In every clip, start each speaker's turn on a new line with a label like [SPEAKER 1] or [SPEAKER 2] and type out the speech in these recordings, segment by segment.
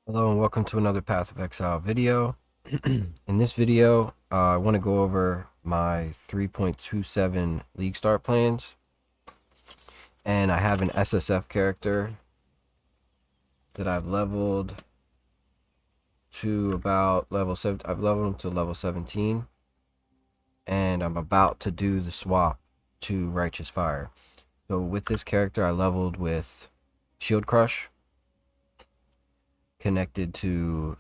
[SPEAKER 1] Hello and welcome to another Path of Exile video. In this video, I want to go over my 3.27 League Start plans. And I have an SSF character that I've leveled to about level 7. I've leveled him to level 17. And I'm about to do the swap to Righteous Fire. So with this character, I leveled with Shield Crush, connected to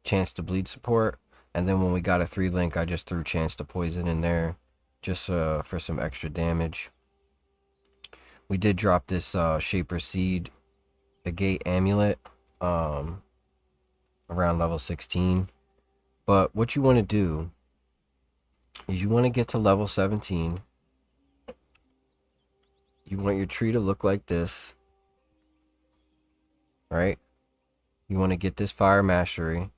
[SPEAKER 1] Chance to Bleed support, and then when we got a 3-link, I just threw Chance to Poison in there just for some extra damage. We did drop this Shaper Seed, the Gate Amulet, around level 16. But what you want to do is you want to get to level 17. You want your tree to look like this, right? You want to get this Fire Mastery.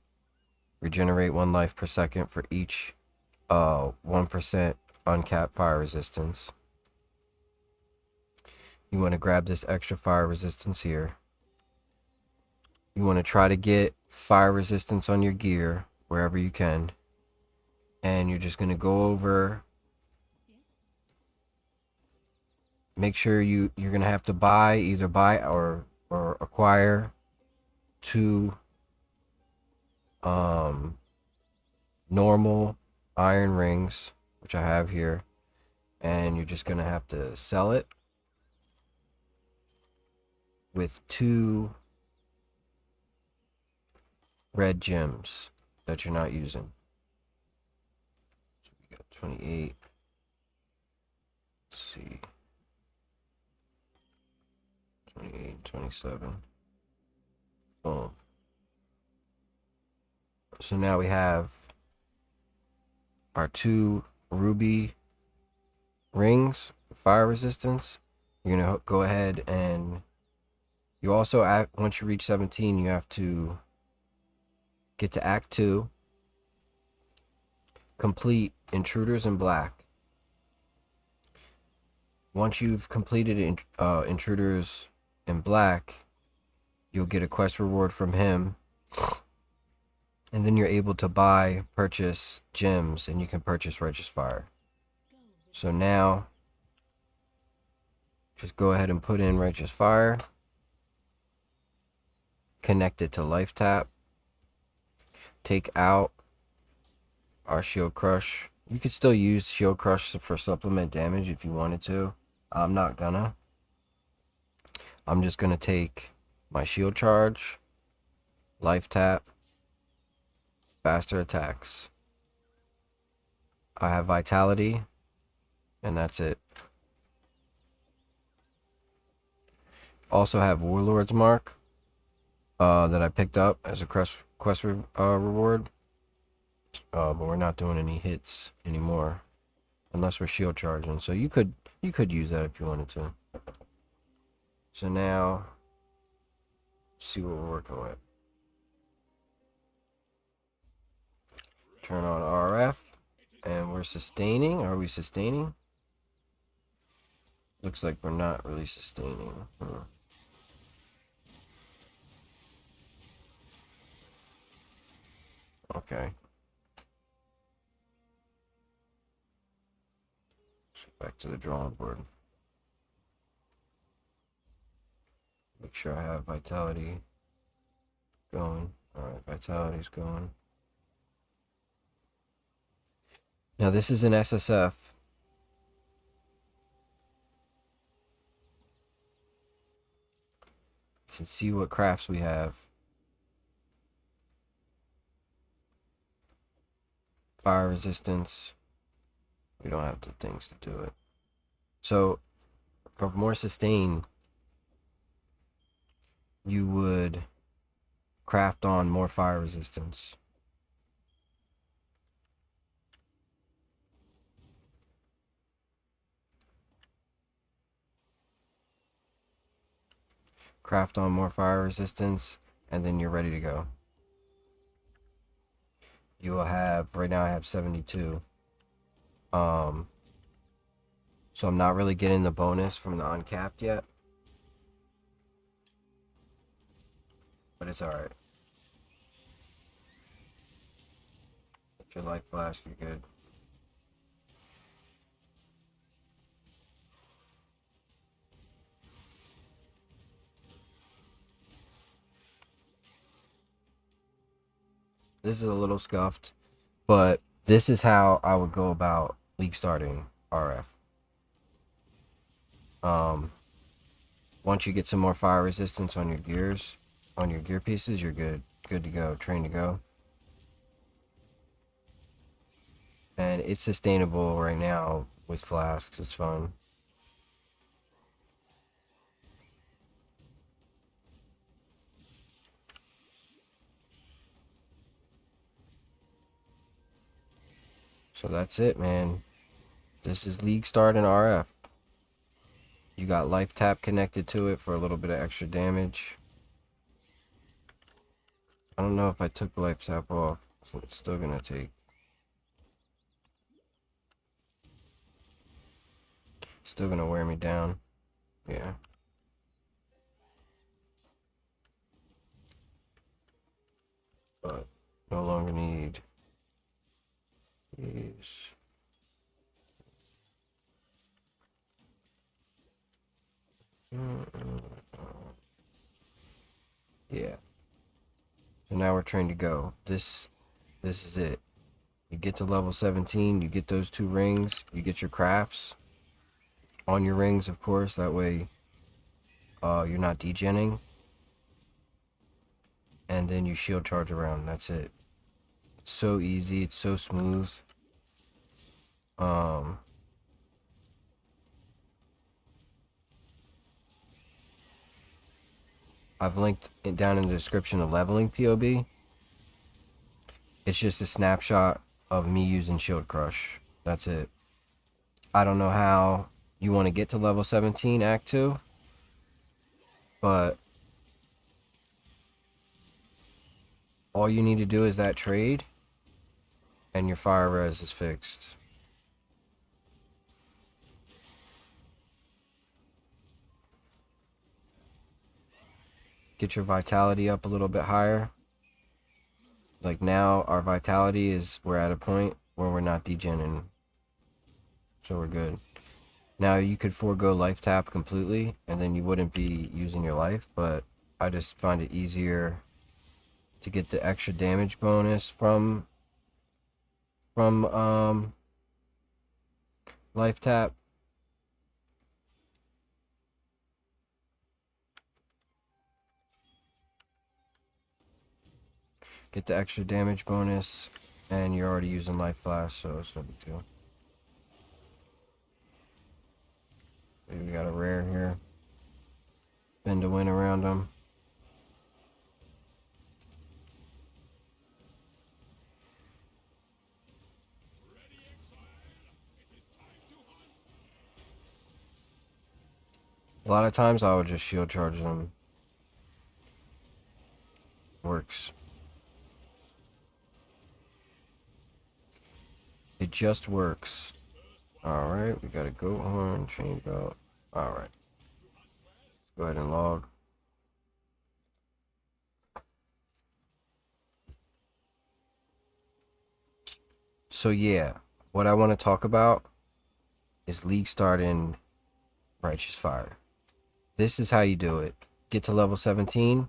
[SPEAKER 1] Regenerate 1 life per second for each 1% uncapped fire resistance. You want to grab this extra fire resistance here. You want to try to get fire resistance on your gear wherever you can. And you're just going to go over. Make sure you're going to have to either buy or acquire 2 normal iron rings, which I have here, and you're just gonna have to sell it with 2 red gems that you're not using. So we got 28. Let's see, 28, 27. Boom. So now we have our 2 ruby rings, fire resistance. You're gonna go ahead and you also, once you reach 17, you have to get to Act 2, complete Intruders in Black. Once you've completed Intruders in Black, you'll get a quest reward from him. And then you're able to purchase gems, and you can purchase Righteous Fire. So now, just go ahead and put in Righteous Fire. Connect it to Life Tap. Take out our Shield Crush. You could still use Shield Crush for supplement damage if you wanted to. I'm not gonna. I'm just gonna take my Shield Charge, Life Tap, faster attacks. I have Vitality, and that's it. Also have Warlord's Mark that I picked up as a quest reward. But we're not doing any hits anymore unless we're shield charging. So you could use that if you wanted to. So now, see what we're working with. Turn on RF, and we're sustaining. Are we sustaining? Looks like we're not really sustaining. Okay. So back to the drawing board. Make sure I have Vitality going. Alright, Vitality's going. Now this is an SSF. You can see what crafts we have. Fire resistance. We don't have the things to do it. So for more sustain, you would craft on more fire resistance. Craft on more fire resistance, and then you're ready to go. You will have, right now I have 72. So I'm not really getting the bonus from the uncapped yet. But but it's alright. Get your life flask, you're good. This is a little scuffed, but this is how I would go about league starting RF. Once you get some more fire resistance on your gears, on your gear pieces, you're good to go, trained to go. And it's sustainable right now with flasks. It's fun. So that's it, man. This is league start in RF. You got life tap connected to it for a little bit of extra damage. I don't know if I took the life tap off, so it's still gonna take. Still gonna wear me down. Yeah. But no longer need these. Yeah. So now we're trained to go. This is it. You get to level 17, you get those 2 rings, you get your crafts on your rings, of course, that way you're not degenning. And then you shield charge around. That's it. It's so easy, it's so smooth. I've linked it down in the description of leveling POB. It's just a snapshot of me using Shield Crush. That's it. I don't know how you want to get to level 17 Act 2, but all you need to do is that trade, and your fire res is fixed. Get your vitality up a little bit higher. Like now, our vitality is, we're at a point where we're not degenning. So we're good. Now you could forego life tap completely, and then you wouldn't be using your life, but I just find it easier to get the extra damage bonus from life tap. Get the extra damage bonus, and you're already using life flash, so it's no big deal. We got a rare here. Spin to win around them. A lot of times I would just shield charge them. Works. It just works. Alright, we got a goat horn, chain belt. Alright. Go ahead and log. So yeah, what I want to talk about is league starting Righteous Fire. This is how you do it. Get to level 17,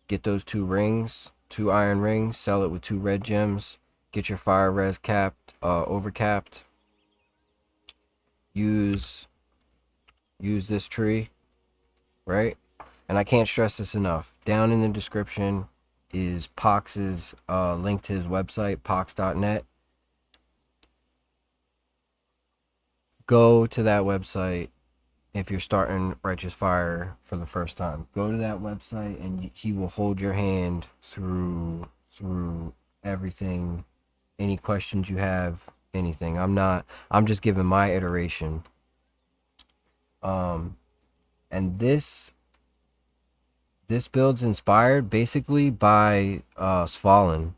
[SPEAKER 1] get those 2 rings, 2 iron rings, sell it with 2 red gems, get your fire res capped, overcapped. Use this tree, right? And I can't stress this enough. Down in the description is Pox's link to his website, pox.net. Go to that website if you're starting Righteous Fire for the first time. Go to that website and he will hold your hand through everything, any questions you have, anything. I'm just giving my iteration. And this build's inspired basically by Svalinn.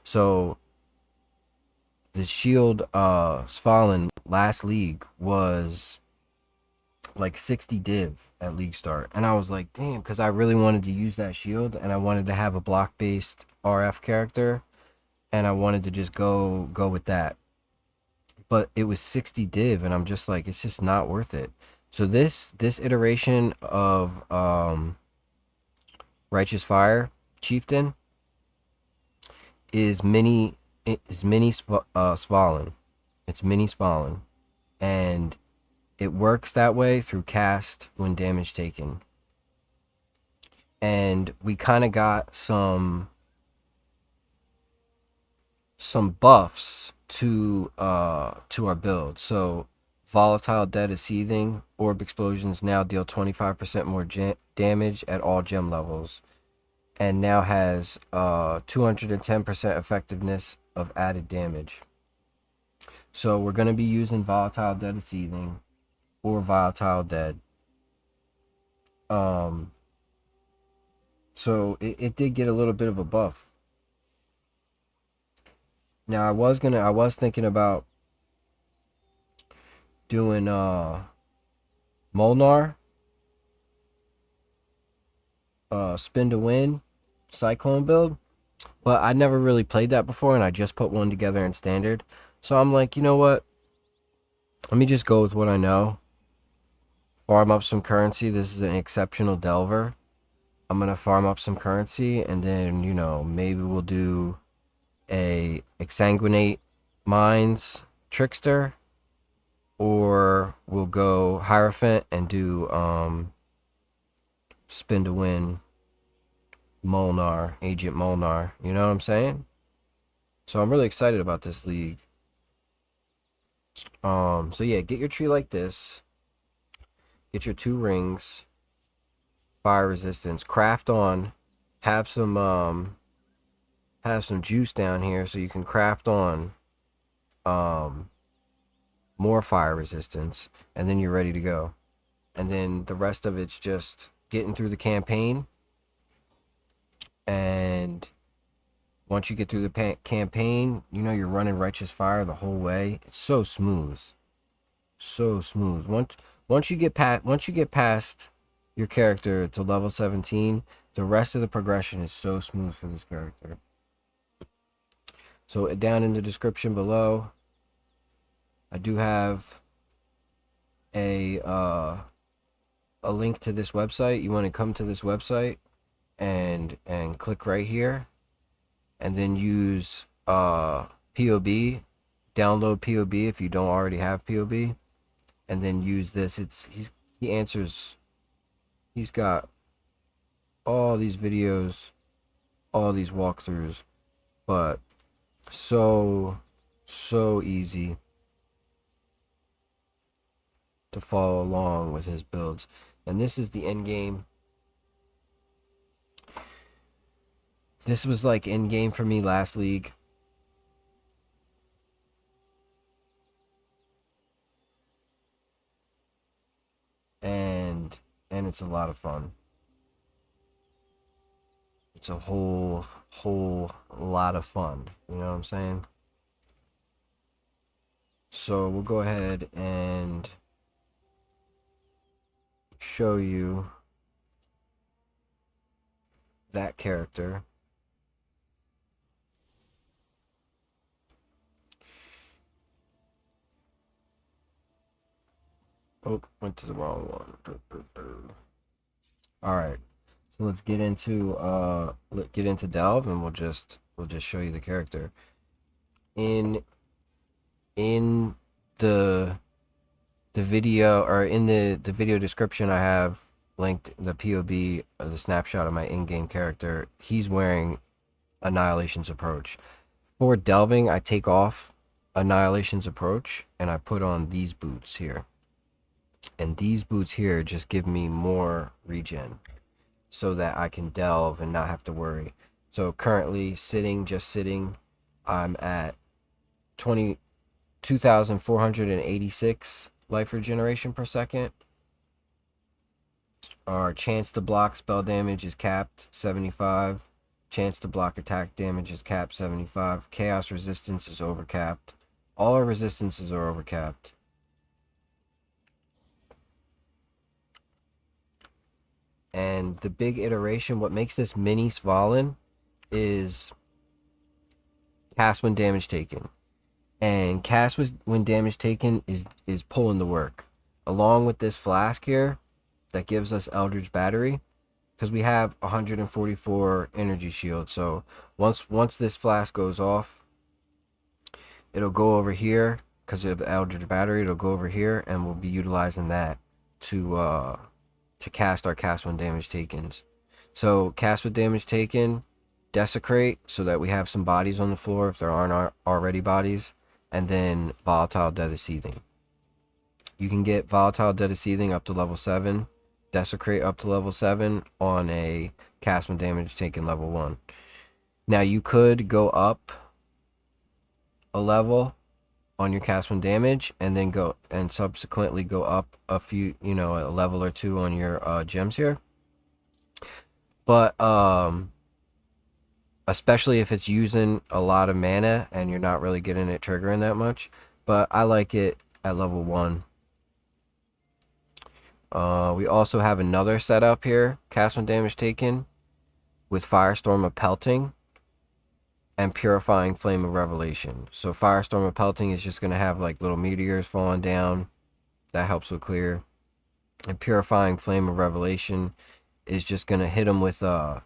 [SPEAKER 1] So the shield Svalinn last league was like 60 div at league start, and I was like, damn, because I really wanted to use that shield, and I wanted to have a block based RF character, and I wanted to just go with that. But it was 60 div, and I'm just like, it's just not worth it. So this iteration of Righteous Fire Chieftain is mini Svalinn. It's mini Svalinn, and it works that way through cast when damage taken. And we kind of got some buffs to our build. So Volatile Dead is Seething. Orb explosions now deal 25% more damage at all gem levels, and now has 210% effectiveness of added damage. So we're going to be using Volatile Dead is Seething or Volatile Dead. So it did get a little bit of a buff. Now I was thinking about doing Molnar, Spin to Win, Cyclone build, but I never really played that before, and I just put one together in standard. So I'm like, you know what? Let me just go with what I know. Farm up some currency. This is an exceptional Delver. I'm gonna farm up some currency, and then, you know, maybe we'll do a Exsanguinate Mines Trickster, or we'll go Hierophant and do Spin to Win Molnar, Agent Molnar. You know what I'm saying? So I'm really excited about this league. So yeah, get your tree like this. Get your 2 rings, fire resistance, craft on, have some juice down here so you can craft on more fire resistance, and then you're ready to go. And then the rest of it's just getting through the campaign. And once you get through the campaign, you know, you're running Righteous Fire the whole way. It's so smooth. So smooth. Once you get past your character to level 17, the rest of the progression is so smooth for this character. So down in the description below, I do have a link to this website. You want to come to this website and click right here, and then use POB, download POB if you don't already have POB, and then use this. He's got all these videos, all these walkthroughs, but so easy to follow along with his builds. And this is the end game. This was like end game for me last league. And it's a lot of fun. It's a whole lot of fun. You know what I'm saying? So we'll go ahead and show you that character. Oh, went to the wrong one. All right, so let's get into Delve, and we'll just show you the character. In the video, or in the video description, I have linked the POB, the snapshot of my in-game character. He's wearing Annihilation's Approach. For delving, I take off Annihilation's Approach and I put on these boots here. And these boots here just give me more regen so that I can delve and not have to worry. So currently just sitting, I'm at 22,486 life regeneration per second. Our chance to block spell damage is capped 75. Chance to block attack damage is capped 75. Chaos resistance is overcapped. All our resistances are overcapped. And the big iteration, what makes this mini Svalinn is cast when damage taken. And cast when damage taken is pulling the work. Along with this flask here that gives us Eldritch Battery, because we have 144 energy shield. So once this flask goes off, it'll go over here because of the Eldritch Battery. It'll go over here, and we'll be utilizing that to cast our cast when damage takens. So cast with damage taken, desecrate, so that we have some bodies on the floor if there aren't already bodies, and then volatile dead of seething. You can get volatile dead of seething up to level 7, desecrate up to level 7 on a cast when damage taken level 1. Now you could go up a level on your cast when damage, and then go and subsequently go up a few, a level or 2 on your gems here. But especially if it's using a lot of mana and you're not really getting it triggering that much. But I like it at level 1. We also have another setup here, cast when damage taken, with Firestorm of Pelting and Purifying Flame of Revelation. So Firestorm of Pelting is just going to have like little meteors falling down. That helps with clear. And Purifying Flame of Revelation is just going to hit them with a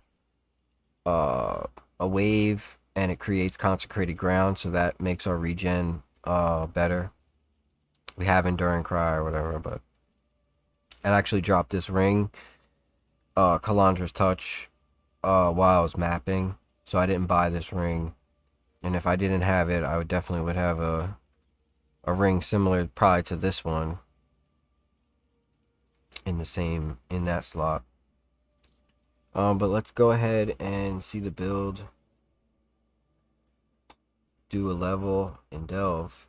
[SPEAKER 1] wave, and it creates consecrated ground, so that makes our regen better. We have Enduring Cry or whatever, but I actually dropped this ring, Kalandra's Touch, while I was mapping, so I didn't buy this ring. And if I didn't have it, I would have a ring similar probably to this one in that slot. But let's go ahead and see the build. Do a level and delve.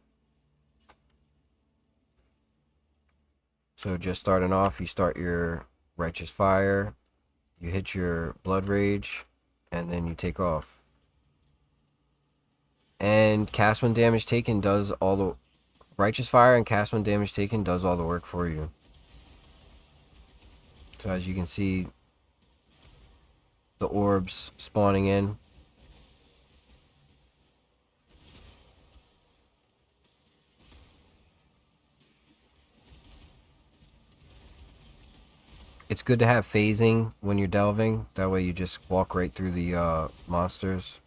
[SPEAKER 1] So just starting off, you start your Righteous Fire, you hit your Blood Rage, and then you take off. And cast when damage taken does all the Righteous Fire, and cast when damage taken does all the work for you. So as you can see, the orbs spawning in. It's good to have phasing when you're delving. That way you just walk right through the monsters.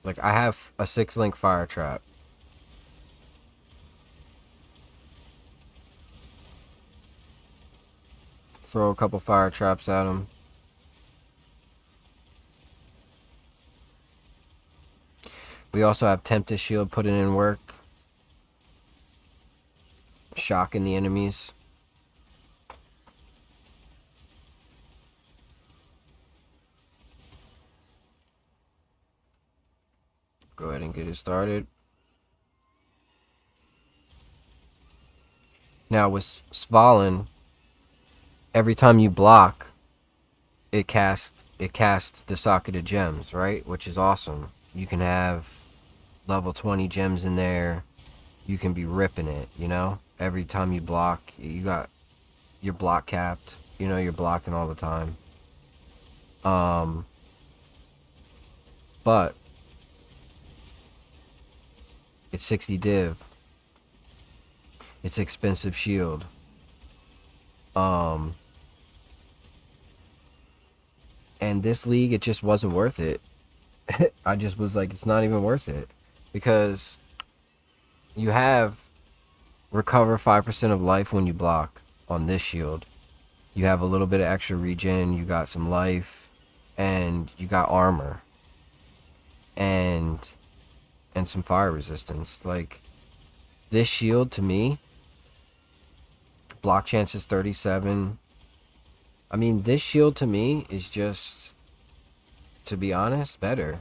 [SPEAKER 1] Like, I have a 6-link fire trap. Throw a couple fire traps at them. We also have Tempest Shield putting in work. Shocking the enemies. Go ahead and get it started. Now with Svalinn, every time you block, it casts the Socketed Gems, right? Which is awesome. You can have level 20 gems in there. You can be ripping it, Every time you block, you're block capped. You're blocking all the time. But it's 60 div. It's expensive shield. And this league, it just wasn't worth it. I just was like, it's not even worth it. Because you have recover 5% of life when you block on this shield. You have a little bit of extra regen, you got some life, and you got armor. And some fire resistance. Like, this shield to me, block chance is 37. I mean, this shield to me is just, to be honest, better.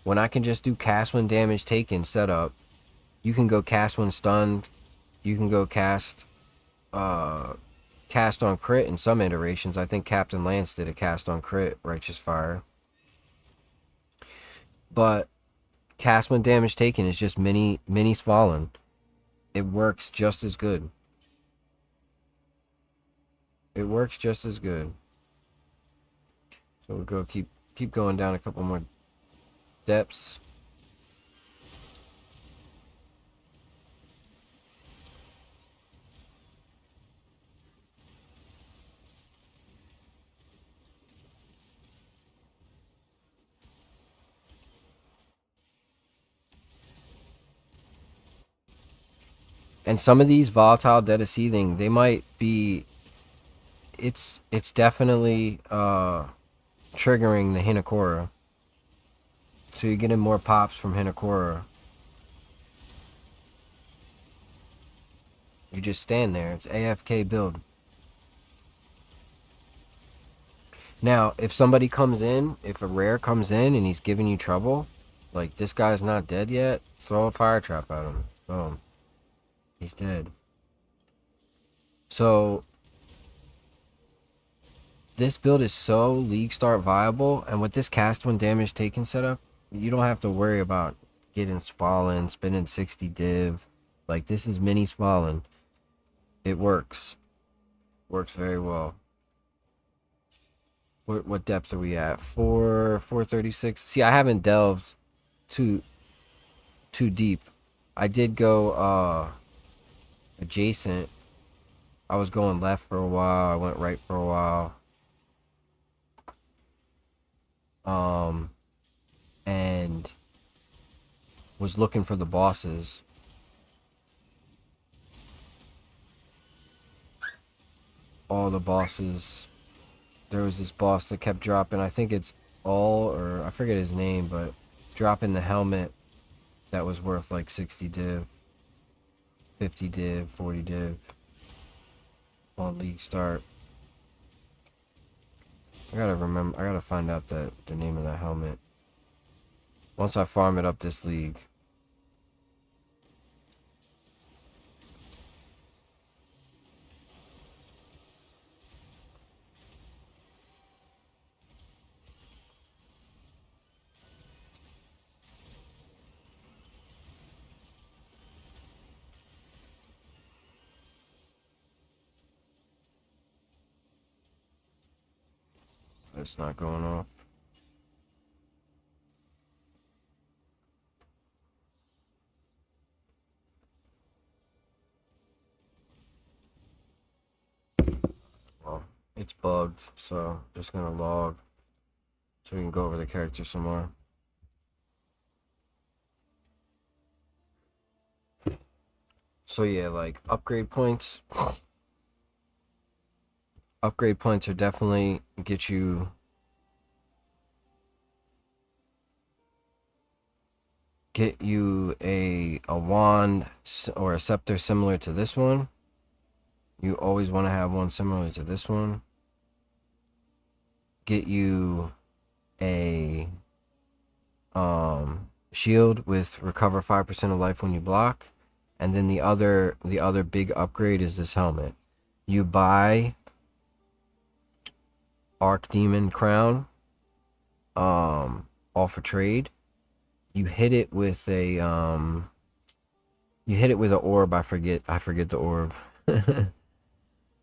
[SPEAKER 1] When I can just do cast when damage taken setup, you can go cast when stunned. You can go cast on crit in some iterations. I think Captain Lance did a cast on crit, Righteous Fire. But cast when damage taken is just mini Svalinn. It works just as good. It works just as good. So we'll go keep going down a couple more depths. And some of these volatile Dead of Seething, they might be, it's definitely triggering the Hinakura. So you're getting more pops from Hinakura. You just stand there. It's AFK build. Now, if somebody comes in, if a rare comes in and he's giving you trouble, like this guy's not dead yet, throw a fire trap at him. Boom. He's dead. So this build is so league start viable, and with this cast when damage taken setup, you don't have to worry about getting Svalinn, spending 60 div. Like, this is mini Svalinn. It works. Works very well. What depth are we at? 436. See, I haven't delved too deep. I did go adjacent. I was going left for a while. I went right for a while. And was looking for the bosses. All the bosses. There was this boss that kept dropping. I think it's or I forget his name, but dropping the helmet that was worth like 60 div, 50 div, 40 div on league start. I gotta find out the name of that helmet. Once I farm it up this league. It's not going off. Well, it's bugged, so just gonna log so we can go over the character some more. So yeah, like upgrade points. Upgrade points are definitely get you a wand or a scepter similar to this one. You always want to have one similar to this one. Get you a shield with recover 5% of life when you block. And then the other big upgrade is this helmet. You buy Archdemon Crown off a trade. You hit it with a orb. I forget the orb.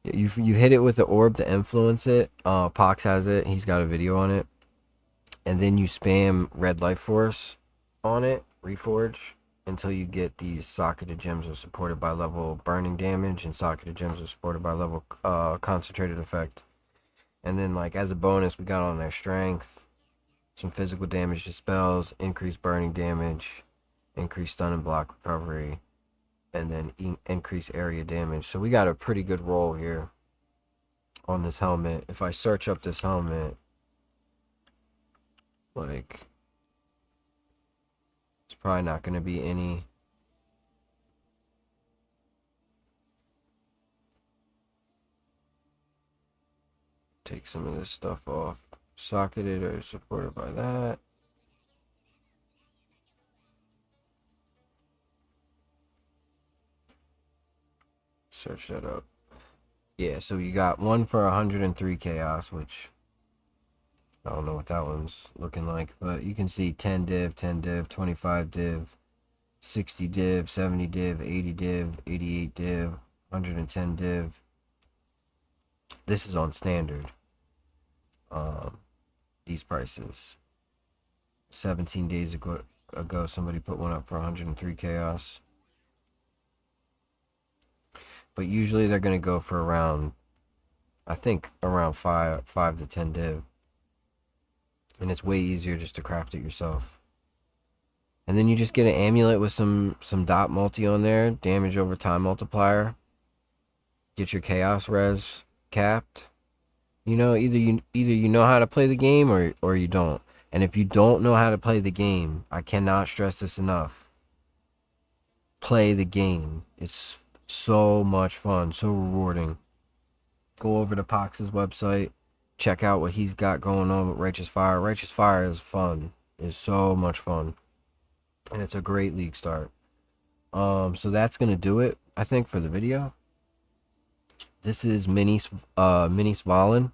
[SPEAKER 1] You hit it with the orb to influence it. Pox has it. He's got a video on it. And then you spam Red Life Force on it, Reforge, until you get these socketed gems are supported by level burning damage, and socketed gems are supported by level concentrated effect. And then, like, as a bonus, we got on their strength, some physical damage to spells, increased burning damage, increased stun and block recovery, and then increased area damage. So we got a pretty good roll here on this helmet. If I search up this helmet, like, it's probably not going to be any. Take some of this stuff off. Socketed or supported by that. Search that up. Yeah, so you got one for 103 chaos, which I don't know what that one's looking like, but you can see 10 div, 10 div, 25 div, 60 div, 70 div, 80 div, 88 div, 110 div. This is on standard. These prices. 17 days ago, somebody put one up for 103 chaos. But usually they're going to go for around, I think, around 5 to 10 div. And it's way easier just to craft it yourself. And then you just get an amulet with some dot multi on there, damage over time multiplier. Get your chaos res capped. You know, either you know how to play the game or you don't. And if you don't know how to play the game, I cannot stress this enough. Play the game. It's so much fun, so rewarding. Go over to Pox's website, check out what he's got going on with Righteous Fire. Righteous Fire is fun. It's so much fun. And it's a great league start. So that's gonna do it, I think, for the video. This is mini Svalinn.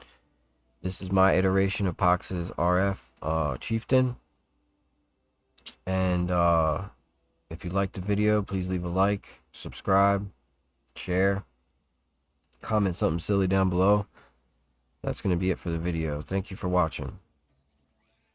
[SPEAKER 1] This is my iteration of Pox's RF Cheiftain. And if you liked the video, please leave a like, subscribe, share, comment something silly down below. That's going to be it for the video. Thank you for watching.